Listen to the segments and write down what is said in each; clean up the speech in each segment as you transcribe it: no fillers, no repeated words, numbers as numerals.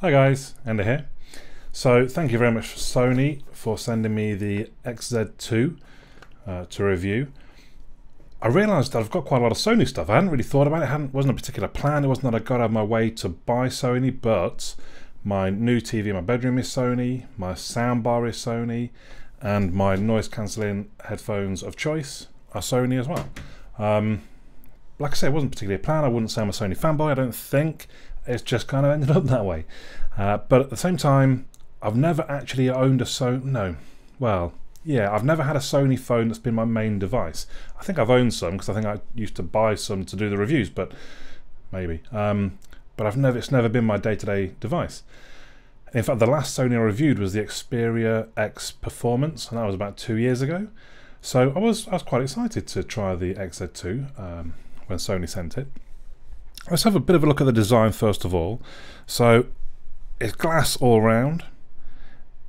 Hi guys, Ender here. So thank you very much for Sony for sending me the XZ2 to review. I realised that I've got quite a lot of Sony stuff. I hadn't really thought about it. Wasn't a particular plan. It wasn't that I got out of my way to buy Sony, but my new TV in my bedroom is Sony, my soundbar is Sony, and my noise cancelling headphones of choice are Sony as well. Like I say, it wasn't particularly a plan. I wouldn't say I'm a Sony fanboy, I don't think. It's just kind of ended up that way. But at the same time, I've never actually owned a Sony. No, well, yeah, I've never had a Sony phone that's been my main device. I think I've owned some because I think I used to buy some to do the reviews, but maybe. But it's never been my day-to-day device. In fact, the last Sony I reviewed was the Xperia X Performance, and that was about 2 years ago. So I was quite excited to try the XZ2 when Sony sent it. Let's have a bit of a look at the design first of all. So it's glass all round,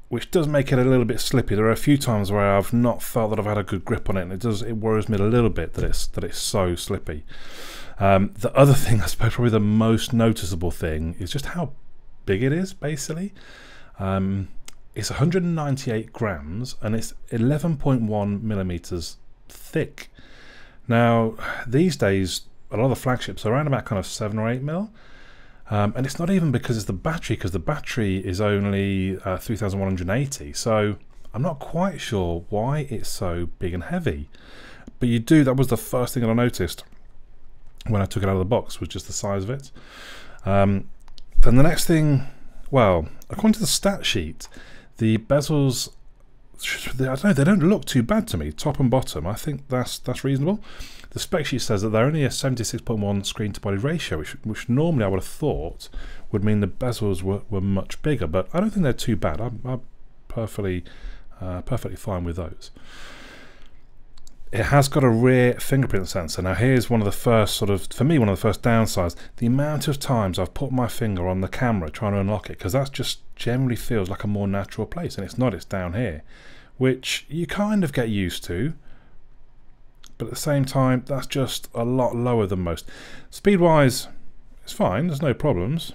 which does make it a little bit slippy. There are a few times where I've not felt that I've had a good grip on it, and it worries me a little bit that it's so slippy. The other thing, I suppose probably the most noticeable thing, is just how big it is basically. It's 198 grams and it's 11.1 millimeters thick. Now these days a lot of the flagships are around about kind of 7 or 8 mil, and it's not even because it's the battery, because the battery is only 3180, so I'm not quite sure why it's so big and heavy. But that was the first thing that I noticed when I took it out of the box, was just the size of it. Then the next thing, well, according to the stat sheet, the bezels, I don't know, they don't look too bad to me, top and bottom. I think that's reasonable. The spec sheet says that they're only a 76.1 screen to body ratio, which normally I would have thought would mean the bezels were much bigger, but I don't think they're too bad. I'm perfectly fine with those. It has got a rear fingerprint sensor. Now here's one of the first for me, one of the first downsides. The amount of times I've put my finger on the camera trying to unlock it, because that just generally feels like a more natural place, and it's not, it's down here, which you kind of get used to. But at the same time, that's just a lot lower than most. Speed-wise, it's fine, there's no problems.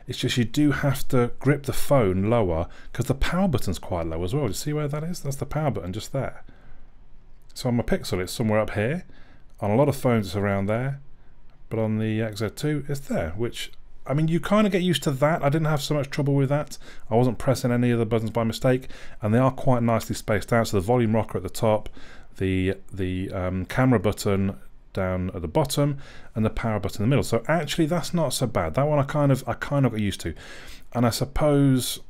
It's just you do have to grip the phone lower, because the power button's quite low as well. Do you see where that is? That's the power button just there. So on my Pixel, it's somewhere up here. On a lot of phones, it's around there. But on the XZ2, it's there, which, I mean, you kind of get used to that. I didn't have so much trouble with that. I wasn't pressing any of the buttons by mistake, and they are quite nicely spaced out. So the volume rocker at the top, the camera button down at the bottom, and the power button in the middle. So actually, that's not so bad. That one I kind of got used to, and I suppose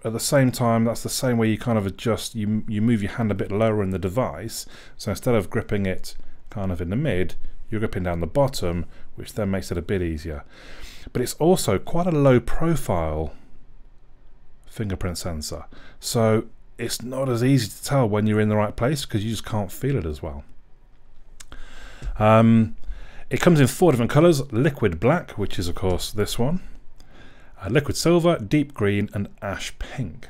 at the same time, that's the same way you kind of adjust. You move your hand a bit lower in the device, so instead of gripping it kind of in the mid, you're gripping down the bottom, which then makes it a bit easier. But it's also quite a low profile fingerprint sensor, so it's not as easy to tell when you're in the right place, because you just can't feel it as well. It comes in 4 different colours: liquid black, which is of course this one, liquid silver, deep green, and ash pink.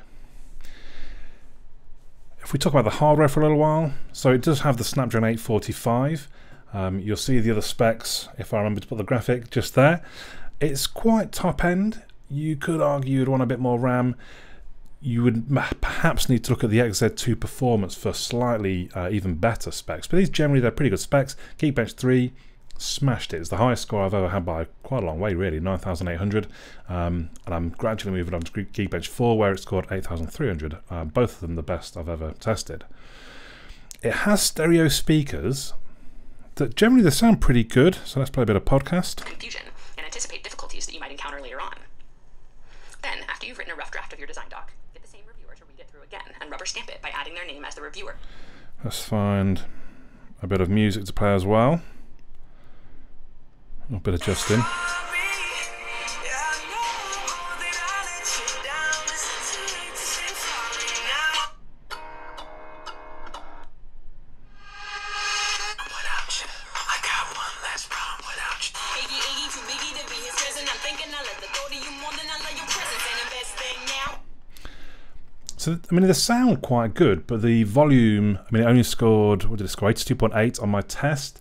If we talk about the hardware for a little while, so it does have the Snapdragon 845. You'll see the other specs, if I remember to put the graphic just there. It's quite top end. You could argue you'd want a bit more RAM. You would perhaps need to look at the XZ2 Performance for slightly even better specs, but these generally, they're pretty good specs. Geekbench 3 smashed it. It's the highest score I've ever had by quite a long way, really, 9,800, and I'm gradually moving on to Geekbench 4 where it scored 8,300, both of them the best I've ever tested. It has stereo speakers that generally they sound pretty good, so let's play a bit of podcast. Confusion and anticipate difficulties that you might encounter later on. Then, after you've written a rough draft of your design doc, get the same reviewer to read it through again and rubber stamp it by adding their name as the reviewer. Let's find a bit of music to play as well. A bit of Justin. So, I mean, they sound quite good, but the volume, I mean, it only scored, what did it score, 82.8 on my test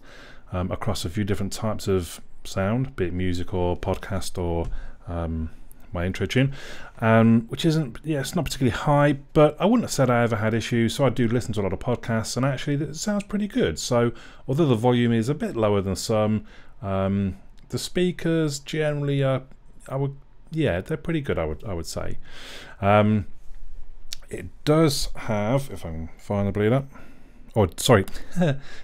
across a few different types of sound, be it music or podcast or my intro tune, which isn't, yeah, it's not particularly high, but I wouldn't have said I ever had issues. So I do listen to a lot of podcasts, and actually it sounds pretty good. So although the volume is a bit lower than some, the speakers generally are, they're pretty good, I would say. It does have, if I can find the bleed up, or sorry,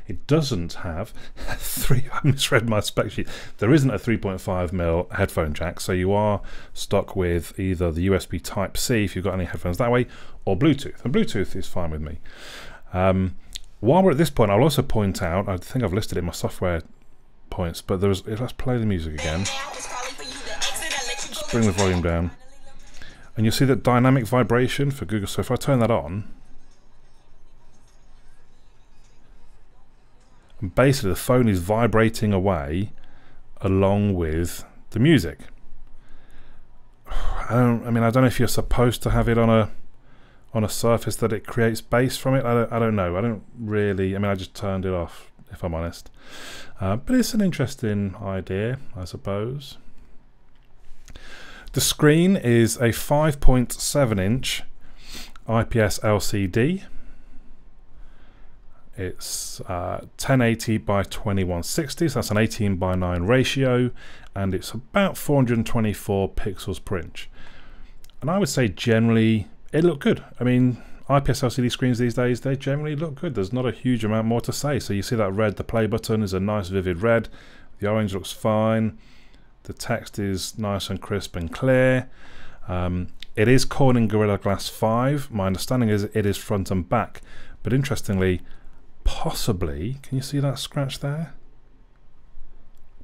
it doesn't have I misread my spec sheet. There isn't a 3.5mm headphone jack, so you are stuck with either the USB Type-C if you've got any headphones that way, or Bluetooth, and Bluetooth is fine with me. While we're at this point, I'll also point out, I think I've listed it in my software points, but let's play the music again. Let's bring the volume down. And you'll see that dynamic vibration for Google. So if I turn that on, and basically the phone is vibrating away along with the music. I don't know if you're supposed to have it on a surface that it creates bass from it. I don't know. I don't really. I just turned it off, if I'm honest. But it's an interesting idea, I suppose. The screen is a 5.7-inch IPS LCD. It's 1080 by 2160, so that's an 18:9 ratio, and it's about 424 pixels per inch. And I would say generally it looked good. IPS LCD screens these days, they generally look good. There's not a huge amount more to say. So you see that red, the play button is a nice vivid red. The orange looks fine. The text is nice and crisp and clear. It is Corning Gorilla Glass 5. My understanding is it is front and back. But interestingly, possibly, can you see that scratch there?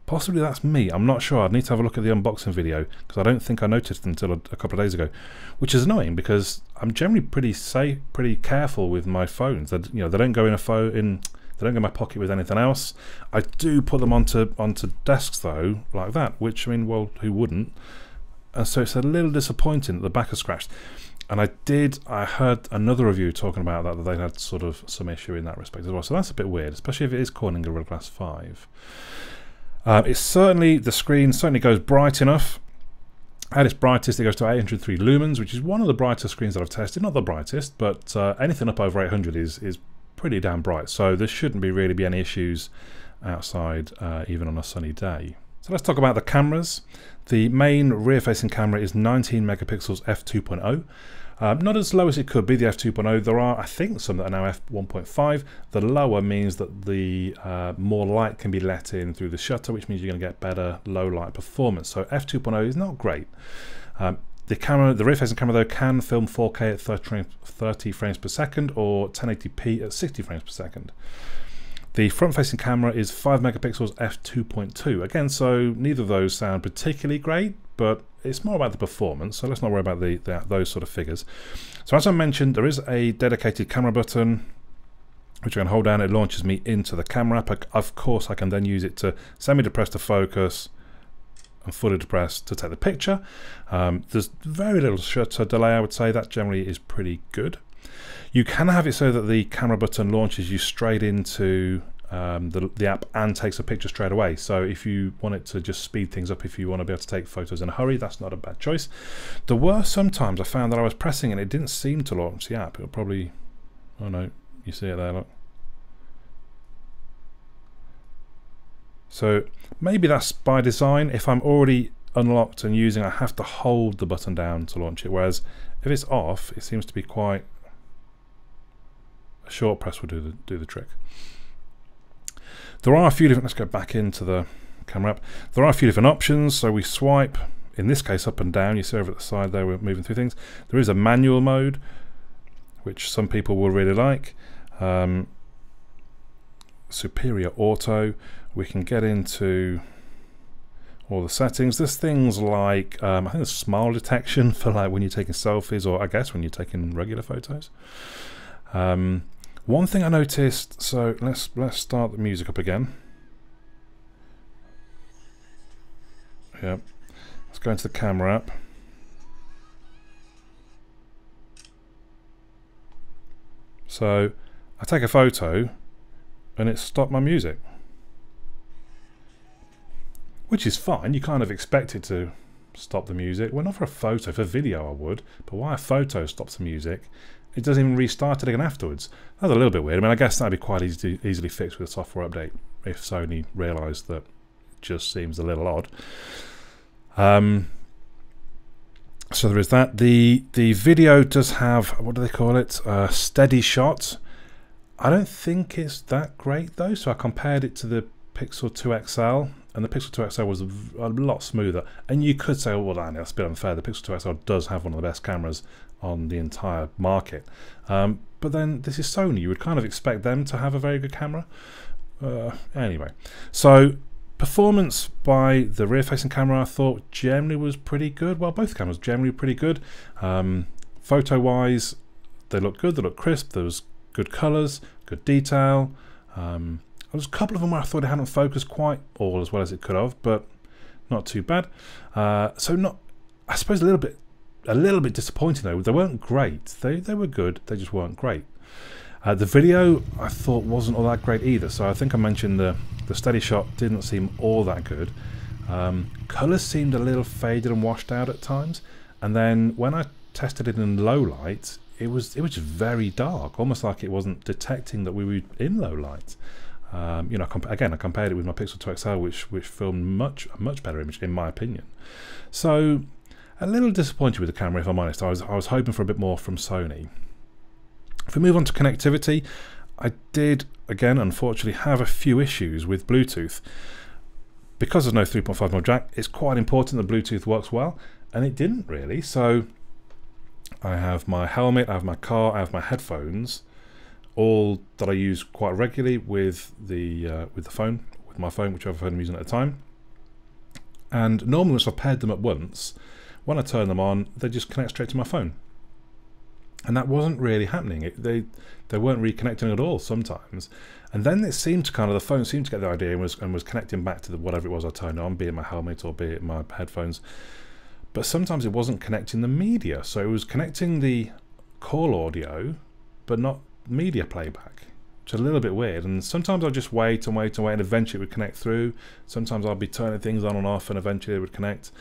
Possibly that's me. I'm not sure. I'd need to have a look at the unboxing video because I don't think I noticed until a couple of days ago, which is annoying because I'm generally pretty careful with my phones. They don't go in they don't go in my pocket with anything else. I do put them onto desks though, like that, which, well, who wouldn't? And so it's a little disappointing that the back is scratched. And I heard another review talking about that they had sort of some issue in that respect as well. So that's a bit weird, especially if it is Corning Gorilla Glass 5. The screen certainly goes bright enough. At its brightest, it goes to 803 lumens, which is one of the brightest screens that I've tested. Not the brightest, but anything up over 800 is pretty damn bright. So there shouldn't really be any issues outside, even on a sunny day. So let's talk about the cameras. The main rear-facing camera is 19 megapixels f2.0. Not as low as it could be, the f2.0. There are, I think, some that are now f1.5. The lower means that the more light can be let in through the shutter, which means you're going to get better low light performance. So f2.0 is not great. The rear-facing camera though can film 4K at 30 frames per second or 1080p at 60 frames per second. The front-facing camera is 5 megapixels f2.2. Again, so neither of those sound particularly great, but it's more about the performance, so let's not worry about those sort of figures. So as I mentioned, there is a dedicated camera button, which I can hold down. It launches me into the camera app. Of course, I can then use it to semi-depress to focus and fully depress to take the picture. There's very little shutter delay, I would say. That generally is pretty good. You can have it so that the camera button launches you straight into the app and takes a picture straight away. So if you want it to just speed things up, if you want to be able to take photos in a hurry, that's not a bad choice. There were some times I found that I was pressing and it didn't seem to launch the app. It'll probably, oh no, you see it there, look. So maybe that's by design. If I'm already unlocked and using, I have to hold the button down to launch it, whereas if it's off, it seems to be quite, a short press will do the trick. There are a few different, let's go back into the camera app. There are a few different options. So we swipe, in this case, up and down. You see over at the side there, we're moving through things. There is a manual mode, which some people will really like. Superior auto. We can get into all the settings. There's things like, I think there's smile detection for like when you're taking selfies, or I guess when you're taking regular photos. One thing I noticed, so let's start the music up again. Yep. Let's go into the camera app. So I take a photo and it stopped my music, which is fine. You kind of expect it to stop the music. Well, not for a photo. For video I would, but why a photo stops the music? It doesn't even restart it again afterwards. That's a little bit weird. I mean, I guess that'd be quite easily fixed with a software update if Sony realised that it just seems a little odd. So there is that. The video does have, what do they call it? Steady shot. I don't think it's that great though. So I compared it to the Pixel 2 XL, and the Pixel 2 XL was a lot smoother. And you could say, oh, well, that's a bit unfair. The Pixel 2 XL does have one of the best cameras on the entire market. But then this is Sony. You would kind of expect them to have a very good camera. Anyway, so performance by the rear-facing camera I thought generally was pretty good. Well, both cameras generally pretty good. Photo-wise, they look good. They look crisp. There was good colours, good detail. There was a couple of them where I thought it hadn't focused quite all as well as it could have, but not too bad. So not, I suppose, a little bit disappointing though. They weren't great. They were good. They just weren't great. The video I thought wasn't all that great either. So I think I mentioned the steady shot didn't seem all that good. Colours seemed a little faded and washed out at times, and then when I tested it in low light, it was just very dark, almost like it wasn't detecting that we were in low light. You know, again, I compared it with my Pixel 2 XL, which filmed a much better image in my opinion. So a little disappointed with the camera, if I'm honest. I was hoping for a bit more from Sony. If we move on to connectivity, I did again unfortunately have a few issues with Bluetooth. Because there's no 3.5mm jack, it's quite important that Bluetooth works well, and it didn't really. So I have my helmet, I have my car, I have my headphones, all that I use quite regularly with my phone, whichever phone I'm using at the time. And normally, once I've paired them at once, when I turn them on, they just connect straight to my phone. And that wasn't really happening. They weren't reconnecting at all sometimes. And then it seemed to the phone seemed to get the idea and was connecting back to whatever it was I turned on, be it my helmet or be it my headphones. But sometimes it wasn't connecting the media. So it was connecting the call audio, but not media playback, which is a little bit weird. And sometimes I'll just wait and wait and wait, and eventually it would connect through. Sometimes I'll be turning things on and off, and eventually it would connect.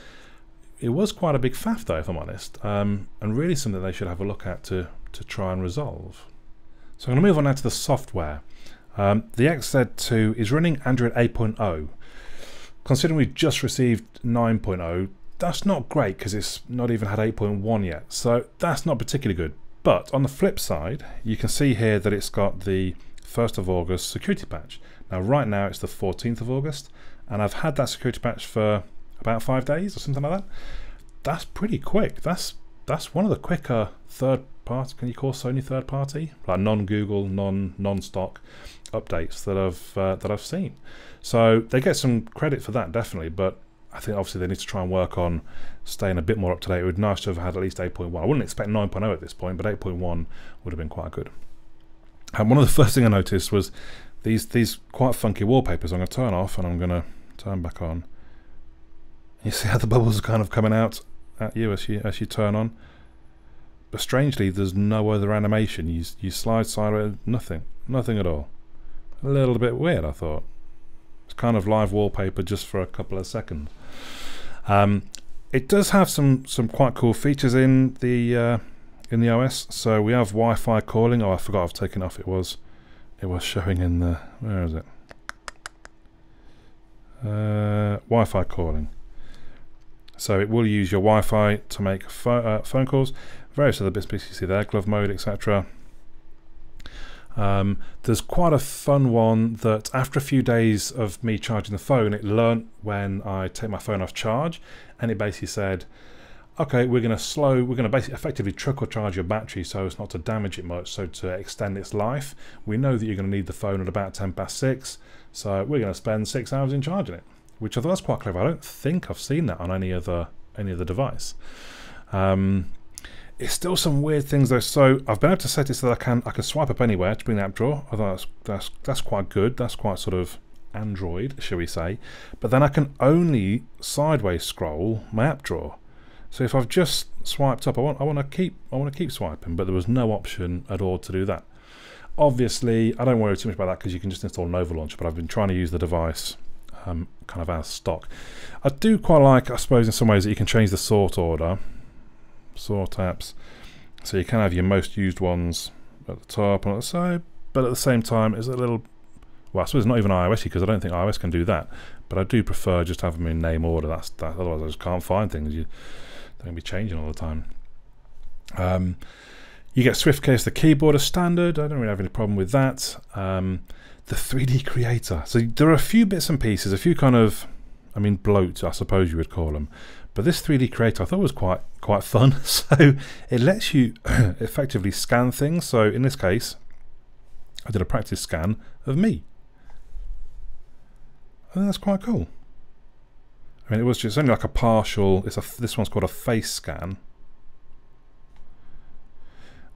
It was quite a big faff though, if I'm honest, and really something they should have a look at to try and resolve. So I'm going to move on now to the software. The XZ2 is running Android 8.0. Considering we just received 9.0, that's not great because it's not even had 8.1 yet, so that's not particularly good. But on the flip side, you can see here that it's got the 1st of August security patch. Now right now it's the 14th of August, and I've had that security patch for about 5 days or something like that. That's pretty quick. That's one of the quicker third party, can you call Sony third party, like non-Google, non-stock updates that I've seen. So they get some credit for that definitely, but I think obviously they need to try and work on staying a bit more up to date. It would be nice to have had at least 8.1. I wouldn't expect 9.0 at this point, but 8.1 would have been quite good. And one of the first thing I noticed was these quite funky wallpapers. I'm going to turn off and I'm going to turn back on. You see how the bubbles are kind of coming out at you as you turn on. But strangely, there's no other animation. You slide sideways, nothing at all. A little bit weird, I thought. It's kind of live wallpaper just for a couple of seconds. It does have some quite cool features in the OS. So we have Wi-Fi calling. Oh, I forgot I've taken off. It was showing in the, where is it? Wi-Fi calling. So it will use your Wi-Fi to make phone calls. Various other bits you see there, glove mode, etc. There's quite a fun one that after a few days of me charging the phone, it learnt when I take my phone off charge, and it basically said, okay, we're going to basically effectively trickle charge your battery so as not to damage it much, so to extend its life. We know that you're going to need the phone at about 6:10, so we're going to spend 6 hours in charging it, which I thought was quite clever. I don't think I've seen that on any other device. It's still some weird things though. So I've been able to set it so that I can swipe up anywhere to bring the app drawer. I thought that's quite good. That's quite sort of Android, shall we say. But then I can only sideways scroll my app drawer. So if I've just swiped up, I want to keep swiping, but there was no option at all to do that. Obviously, I don't worry too much about that because you can just install Nova Launcher. But I've been trying to use the device kind of as stock. I do quite like, I suppose, in some ways that you can change the sort order, sort apps, so you can have your most used ones at the top and at the side, but at the same time it's a little, well, I suppose not even iOS because I don't think iOS can do that, but I do prefer just having them in name order. That's that. Otherwise I just can't find things. They're going to be changing all the time. You get Swift case the keyboard as standard. I don't really have any problem with that. The 3D creator. So there are a few bits and pieces, a few kind of, I mean, bloats, I suppose you would call them. But this 3D creator I thought was quite fun. So it lets you effectively scan things. So in this case, I did a practice scan of me. I think that's quite cool. I mean, it was just only like a partial. This one's called a face scan.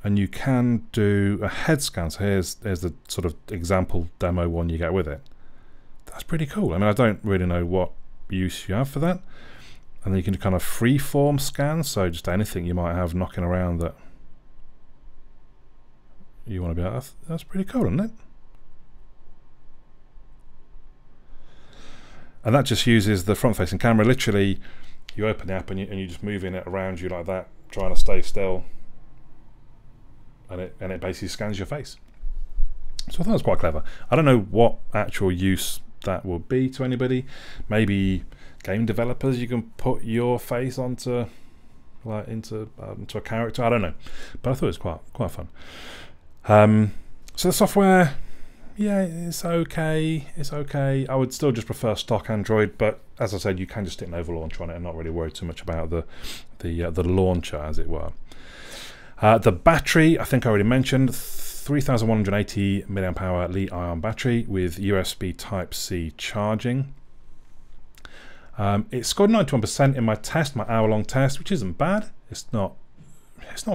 And you can do a head scan. So here's the sort of example demo one you get with it. That's pretty cool. I mean, I don't really know what use you have for that. And then you can do kind of free-form scan, so just anything you might have knocking around that you want to be able to, that's pretty cool, isn't it? And that just uses the front-facing camera. Literally, you open the app and you're just moving it around you like that, trying to stay still. And it basically scans your face. So I thought it was quite clever. I don't know what actual use that will be to anybody. Maybe game developers, you can put your face onto, like, into a character. I don't know, but I thought it was quite fun. So the software, yeah, it's okay. It's okay. I would still just prefer stock Android, but as I said, you can just stick an overlauncher on it and not really worry too much about the launcher, as it were. The battery, I think I already mentioned, 3,180 mAh Li-ion battery with USB Type-C charging. It scored 91% in my test, my hour-long test, which isn't bad. It's not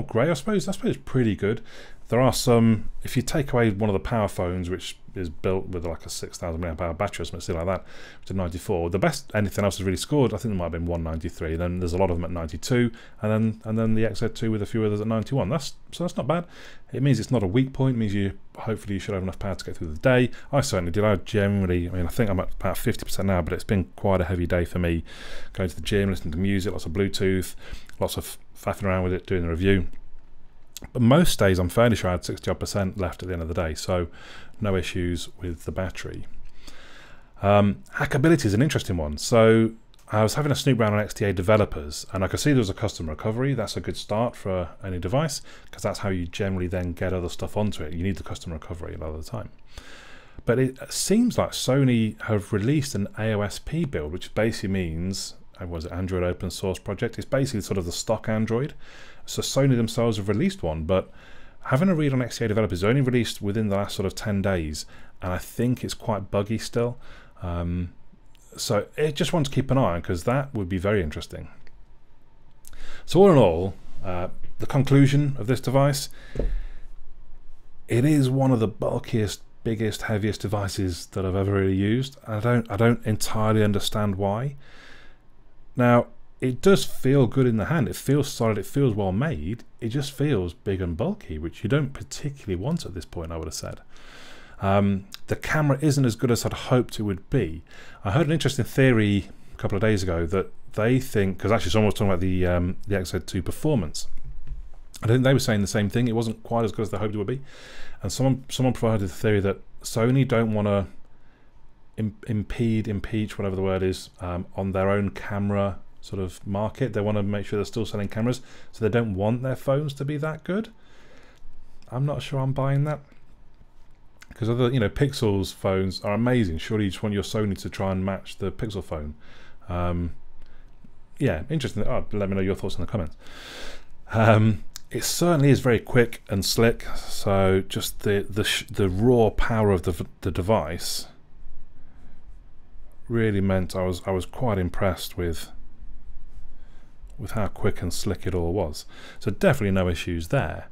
great, I suppose. I suppose it's pretty good. There are some, if you take away one of the power phones, which is built with like a 6,000 mAh battery or something silly like that, which is 94. The best anything else has really scored, I think there might have been 193. Then there's a lot of them at 92, and then the XZ2 with a few others at 91. So that's not bad. It means it's not a weak point. It means hopefully you should have enough power to get through the day. I certainly did. I think I'm at about 50% now, but it's been quite a heavy day for me. Going to the gym, listening to music, lots of Bluetooth, lots of faffing around with it, doing the review. But most days I'm fairly sure I had 60% left at the end of the day, so no issues with the battery. Hackability is an interesting one. So I was having a snoop around on XDA developers, and I could see there was a custom recovery. That's a good start for any device, because that's how you generally then get other stuff onto it. You need the custom recovery a lot of the time. But it seems like Sony have released an AOSP build, which basically means, was it Android open source project? It's basically sort of the stock Android. So Sony themselves have released one, but having a read on XDA developers, only released within the last sort of 10 days, and I think it's quite buggy still. So it just want to keep an eye on, because that would be very interesting. So all in all, the conclusion of this device, it is one of the bulkiest, biggest, heaviest devices that I've ever really used. I don't entirely understand why. Now, it does feel good in the hand. It feels solid. It feels well made. It just feels big and bulky, which you don't particularly want at this point, I would have said. The camera isn't as good as I'd hoped it would be. I heard an interesting theory a couple of days ago that they think, because actually someone was talking about the XZ2 performance. I think they were saying the same thing. It wasn't quite as good as they hoped it would be. And someone provided the theory that Sony don't want to impeach, whatever the word is, on their own camera sort of market. They want to make sure they're still selling cameras, so they don't want their phones to be that good. I'm not sure I'm buying that, because other, Pixel's phones are amazing. Surely you just want your Sony to try and match the Pixel phone. Yeah, interesting. Let me know your thoughts in the comments. It certainly is very quick and slick. So just the raw power of the device really meant I was quite impressed with how quick and slick it all was. So definitely no issues there.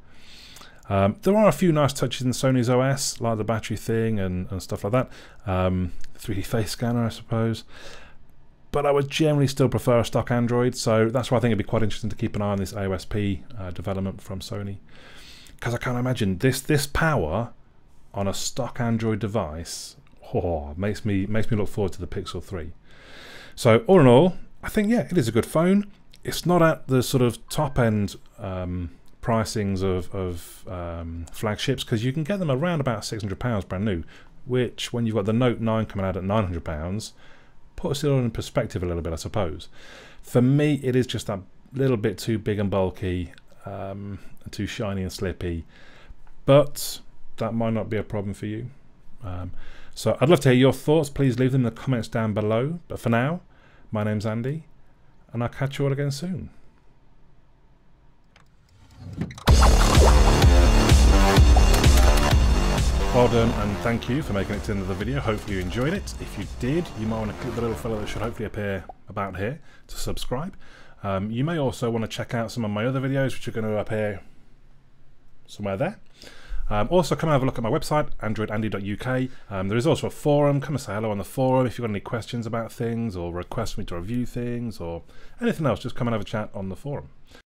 There are a few nice touches in Sony's OS, like the battery thing and stuff like that. 3D face scanner, I suppose. But I would generally still prefer a stock Android, so that's why I think it'd be quite interesting to keep an eye on this AOSP development from Sony. Because I can't imagine this power on a stock Android device. makes me look forward to the Pixel 3. So all in all, I think, yeah, it is a good phone. It's not at the sort of top end pricings of flagships, because you can get them around about £600 brand new, which when you've got the Note 9 coming out at £900, puts it all in perspective a little bit, I suppose. For me, it is just that little bit too big and bulky, too shiny and slippy, but that might not be a problem for you. So I'd love to hear your thoughts. Please leave them in the comments down below. But for now, my name's Andy, and I'll catch you all again soon. Well done, and thank you for making it to the end of the video. Hopefully you enjoyed it. If you did, you might want to click the little fellow that should hopefully appear about here to subscribe. You may also want to check out some of my other videos, which are going to appear somewhere there. Also, come and have a look at my website, androidandy.uk. There is also a forum. Come and say hello on the forum. If you've got any questions about things, or request me to review things, or anything else, just come and have a chat on the forum.